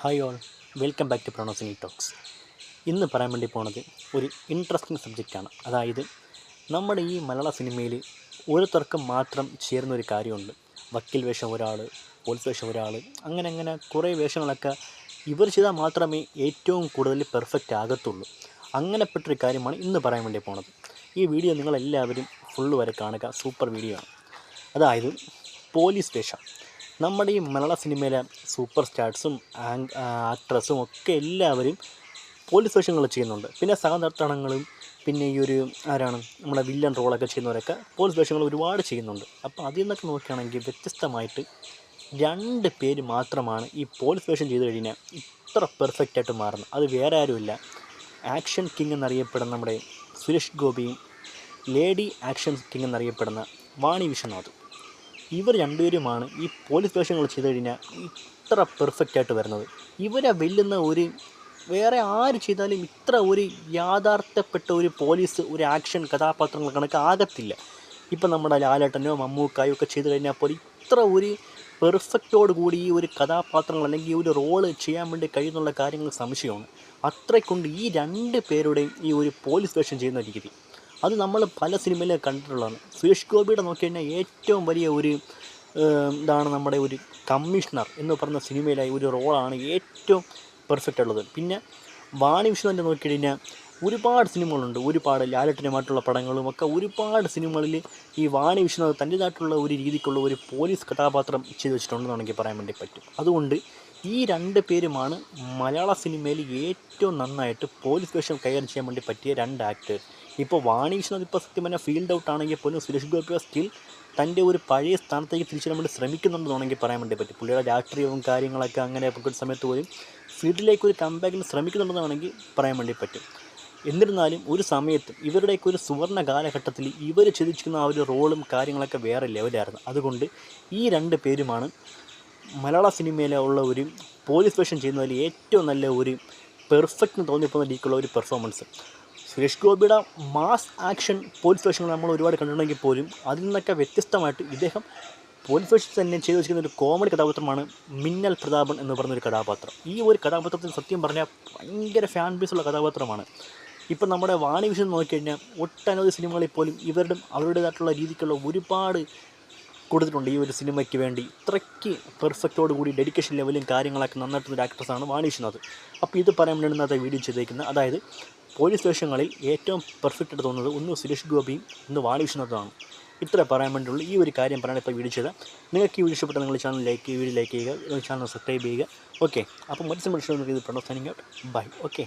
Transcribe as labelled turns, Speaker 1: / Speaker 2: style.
Speaker 1: Hi all, welcome back to pronouncing talks. ഇന്ന് പറയാൻ വേണ്ടി പോണത് ഒരു ഇൻട്രസ്റ്റിംഗ് സബ്ജക്റ്റാണ്. അതായത് നമ്മുടെ ഈ മലയാള സിനിമയിൽ ഓരോരുത്തർക്കും മാത്രം ചേരുന്ന ഒരു കാര്യമുണ്ട്. വക്കീൽ വേഷം ഒരാൾ, പോലീസ് വേഷം ഒരാൾ, അങ്ങനെ കുറേ വേഷങ്ങളൊക്കെ ഇവർ ചെയ്താൽ മാത്രമേ ഏറ്റവും കൂടുതൽ പെർഫെക്റ്റ് ആകത്തുള്ളൂ. അങ്ങനെപ്പെട്ടൊരു കാര്യമാണ് ഇന്ന് പറയാൻ വേണ്ടി പോണത്. ഈ വീഡിയോ നിങ്ങളെല്ലാവരും ഫുള്ള് വരെ കാണുക, സൂപ്പർ വീഡിയോ ആണ്. അതായത് പോലീസ് വേഷം. നമ്മുടെ ഈ മലയാള സിനിമയിലെ സൂപ്പർ സ്റ്റാർസും ആക്ട്രസും ഒക്കെ എല്ലാവരും പോലീസ് വേഷങ്ങൾ ചെയ്യുന്നുണ്ട്. പിന്നെ സഹനർത്തനങ്ങളും പിന്നെ ഈ ഒരു നമ്മുടെ വില്ലൻ റോളൊക്കെ ചെയ്യുന്നവരൊക്കെ പോലീസ് വേഷങ്ങൾ ഒരുപാട് ചെയ്യുന്നുണ്ട്. അപ്പോൾ അതിൽ നിന്നൊക്കെ നോക്കുകയാണെങ്കിൽ വ്യത്യസ്തമായിട്ട് 2 പേര് മാത്രമാണ് ഈ പോലീസ് വേഷം ചെയ്ത് കഴിഞ്ഞാൽ ഇത്ര പെർഫെക്റ്റായിട്ട് മാറുന്നത്. അത് വേറെ ആരുമില്ല, ആക്ഷൻ കിങ് എന്നറിയപ്പെടുന്ന നമ്മുടെ സുരേഷ് ഗോപിയും ലേഡി ആക്ഷൻ കിങ് എന്നറിയപ്പെടുന്ന വാണി വിശ്വനാഥും. ഇവർ 2 പേരുമാണ് ഈ പോലീസ് വേഷങ്ങൾ ചെയ്ത് കഴിഞ്ഞാൽ ഇത്ര പെർഫെക്റ്റായിട്ട് വരുന്നത്. ഇവരെ വെല്ലുന്ന ഒരു വേറെ ആര് ചെയ്താലും ഇത്ര ഒരു യാഥാർത്ഥ്യപ്പെട്ട ഒരു പോലീസ് ഒരു ആക്ഷൻ കഥാപാത്രങ്ങൾ കണക്ക് ആകത്തില്ല. ഇപ്പം നമ്മുടെ ലാലേട്ടനോ മമ്മൂക്കായോ ഒക്കെ ചെയ്ത് കഴിഞ്ഞാൽ പോലും ഇത്ര ഒരു പെർഫെക്റ്റോട് കൂടി ഈ ഒരു കഥാപാത്രങ്ങൾ അല്ലെങ്കിൽ ഈ ഒരു റോള് ചെയ്യാൻ വേണ്ടി കഴിയുന്നുള്ള കാര്യങ്ങൾ സംശയമാണ്. അത്രയ്ക്കൊണ്ട് ഈ 2 പേരുടെയും ഈ ഒരു പോലീസ് വേഷം ചെയ്യുന്ന രീതി അത് നമ്മൾ പല സിനിമയിലും കണ്ടിട്ടുള്ളതാണ്. സുരേഷ് ഗോപിയുടെ നോക്കിക്കഴിഞ്ഞാൽ ഏറ്റവും വലിയ ഒരു ഇതാണ് നമ്മുടെ ഒരു കമ്മീഷണർ എന്ന് പറയുന്ന സിനിമയിലെ ഒരു റോളാണ് ഏറ്റവും പെർഫെക്റ്റ് ഉള്ളത്. പിന്നെ വാണി വിശ്വനാഥിനെ നോക്കിക്കഴിഞ്ഞാൽ ഒരുപാട് സിനിമകളുണ്ട്, ഒരുപാട് ലാലേട്ടനുമായിട്ടുള്ള പടങ്ങളും ഒക്കെ ഒരുപാട് സിനിമകളിൽ ഈ വാണി വിശ്വനാഥ് തൻ്റേതായിട്ടുള്ള ഒരു രീതിക്കുള്ള ഒരു പോലീസ് കഥാപാത്രം ചെയ്തു വെച്ചിട്ടുണ്ടെന്നാണെങ്കിൽ പറയാൻ വേണ്ടി പറ്റും. അതുകൊണ്ട് ഈ 2 പേരുമാണ് മലയാള സിനിമയിൽ ഏറ്റവും നന്നായിട്ട് പോലീസ് വേഷം കൈകാര്യം ചെയ്യാൻ വേണ്ടി പറ്റിയ 2 ആക്ടേഴ്സ്. ഇപ്പോൾ വാണി വിശ്വനാഥ് ഇപ്പോൾ സത്യം പറഞ്ഞാൽ ഫീൽഡ് ഔട്ട് ആണെങ്കിൽ പോലും സുരേഷ് ഗോപി സ്റ്റിൽ തൻ്റെ ഒരു പഴയ സ്ഥാനത്തേക്ക് തിരിച്ചു വേണ്ടി ശ്രമിക്കുന്നുണ്ടെന്നാണെങ്കിൽ പറയാൻ വേണ്ടി പറ്റും. പുള്ളിയുടെ രാഷ്ട്രീയവും കാര്യങ്ങളൊക്കെ അങ്ങനെ ഒരു സമയത്ത് പോലും ഫീൽഡിലേക്ക് ഒരു കംബാക്കിൽ ശ്രമിക്കുന്നുണ്ടെന്നാണെങ്കിൽ പറയാൻ വേണ്ടി പറ്റും. എന്നിരുന്നാലും ഒരു സമയത്ത് ഇവരുടെയൊക്കെ ഒരു സുവർണ്ണ കാലഘട്ടത്തിൽ ഇവർ ചെയ്തിരിക്കുന്ന ആ ഒരു റോളും കാര്യങ്ങളൊക്കെ വേറെ ലെവലായിരുന്നു. അതുകൊണ്ട് ഈ 2 പേരുമാണ് മലയാള സിനിമയിലെ ഉള്ള ഒരു പോലീസ് വേഷം ചെയ്യുന്നതിൽ ഏറ്റവും നല്ല ഒരു പെർഫെക്റ്റ് തോന്നിപ്പോകുന്ന രീതിക്കുള്ള ഒരു പെർഫോമൻസ്. സുരേഷ് ഗോപിയുടെ മാസ് ആക്ഷൻ പോലീസ് വേഷങ്ങൾ നമ്മൾ ഒരുപാട് കണ്ടിട്ടുണ്ടെങ്കിൽ പോലും അതിൽ നിന്നൊക്കെ വ്യത്യസ്തമായിട്ട് ഇദ്ദേഹം പോലീസ് വേഷം തന്നെ ചെയ്തു വെച്ചിരിക്കുന്ന ഒരു കോമഡി കഥാപാത്രമാണ് മിന്നൽ പ്രതാപൻ എന്ന് പറയുന്നൊരു കഥാപാത്രം. ഈ ഒരു കഥാപാത്രത്തിന് സത്യം പറഞ്ഞാൽ ഭയങ്കര ഫാൻ ബേസുള്ള കഥാപാത്രമാണ്. ഇപ്പം നമ്മുടെ വാണി വിശ്വൻ നോക്കിക്കഴിഞ്ഞാൽ ഒട്ടനവധി സിനിമകളിൽ പോലും അവരുടേതായിട്ടുള്ള രീതിക്കുള്ള ഒരുപാട് കൊടുത്തിട്ടുണ്ട്. ഈ ഒരു സിനിമയ്ക്ക് വേണ്ടി ഇത്രയ്ക്ക് പെർഫെക്റ്റോട് കൂടി ഡെഡിക്കേഷൻ ലെവലും കാര്യങ്ങളൊക്കെ നന്നായിട്ടുള്ളൊരു ആക്ട്രസ്സാണ് വാണി വിശ്വനാഥ്. അപ്പോൾ ഇത് പറയാൻ വേണ്ടി ഇന്നത്തെ വീഡിയോ ചെയ്തേക്കുന്നത്, അതായത് പോലീസ് വേഷങ്ങളിൽ ഏറ്റവും പെർഫെക്റ്റ് തോന്നുന്നത് ഒന്ന് സുരേഷ് ഗോപിയും ഒന്ന് വാണി വിശ്വനാഥുമാണ്. ഇത്ര പറയാൻ വേണ്ടിയുള്ള ഈ ഒരു കാര്യം പറയാൻ ഇപ്പോൾ വീഡിയോ ചെയ്താൽ നിങ്ങൾക്ക് ഈ വീഡിയോ ഇഷ്ടപ്പെട്ട നിങ്ങൾ ചാനൽ വീഡിയോ ലൈക്ക് ചെയ്യുക, ചാനൽ സബ്സ്ക്രൈബ് ചെയ്യുക. ഓക്കെ, അപ്പോൾ മറ്റു സംബന്ധിച്ച് ഇത് പ്രൊണൗസ് സൈനിങ് ഔട്ട്. ബൈ. ഓക്കെ.